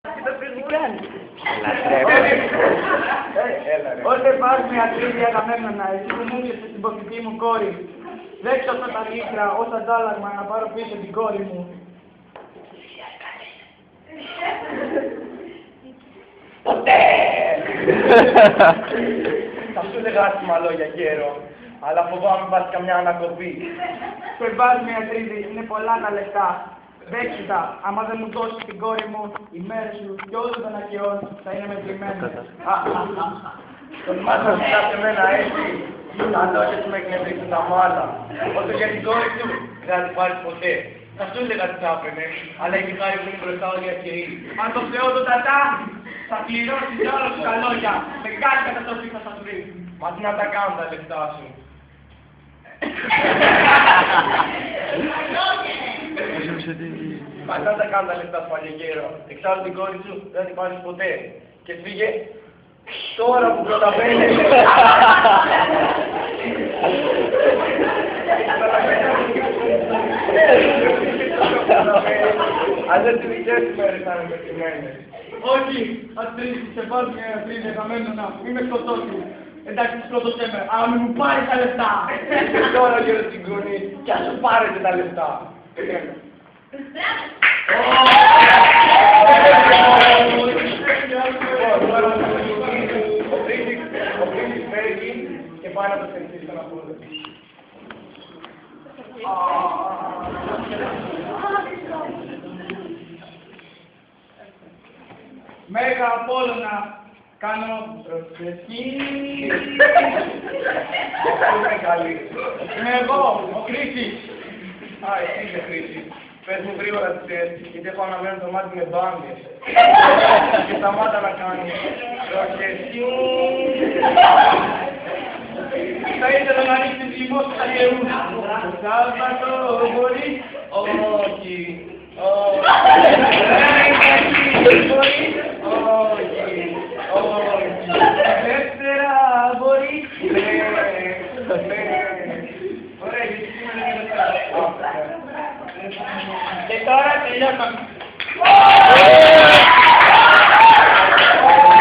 Τι κάνεις? Ότε πας μια τρίτη Αγαμέμνονα, εσύ που μου είχες στην ποφητή μου κόρη, δέξω αυτά τα λύκρα ως αντάλλαγμα να πάρω πίσω την κόρη μου. Ποτέ! Θα σου έλεγα άσχημα λόγια, γέρο, αλλά φοβάμαι πας καμιά ανακοπή. Πες μια τρίτη, είναι πολλά τα λεφτά. Δέξου τα, άμα δεν μου δώσεις την κόρη μου, οι μέρες σου και όλων των ακαιών θα είναι μετρημένες. Τολμάς να ζητάς σε μένα έτσι, τα λόγια σου με εκνευρίζουν τα μάλα. Όσο για την κόρη σου, δεν θα την πάρεις ποτέ. Θα σου έλεγα τι θα έπαιρνε, αλλά έχει χάρη που είναι μπροστά όλοι οι ακαιοί. Αν το Θεό τον τατά, θα πληρώσεις όλα σου τα λόγια. Μεγάλη καταστροφή θα σας βρει. Μα τι να τα κάνουν τα λεφτά σου. Μα τι να τα κάνουν τα λεφτά σου, παλιεγέρο. Εξάλλου την κόρη σου δεν θα την πάρεις ποτέ. Και φύγε τώρα που προλαβαίνεις. Αν δεν την δικές σου μέρες θα είναι μετρημένες. Όχι, ας τρίσεις, σε πάρει μια τρίτη Αγαμέμνονα, μη με σκοτώσεις. Εντάξει, σκότωσέ με, αλλά μη μου πάρεις τα λεφτά. Και τώρα γύρω στην κούνη και ας σου πάρετε τα λεφτά. Ο πρίγκιπ φέρει και πάει να το σενθείς στον Απόλλωνα. Μέγα Απόλλωνα, κάνω προσευχή. Είμαι καλή. Είμαι εγώ, ο Χρήστης. Α, εσύ είσαι Χρήση. Πες μου γρήγορα τι θες, γιατί έχω αναμένο το μάτι με μπάνιες. Και σταμάτα να κάνεις προσευχή. Θα ήθελα να ρίξεις λιμό στους αγγελούς. Το Σάββατο μπορείς? Όχι. Όχι. Δεύτερα μπορείς? Ωραία, γιατί σήμερα δεν είναι. Και τώρα τελειώσαμε.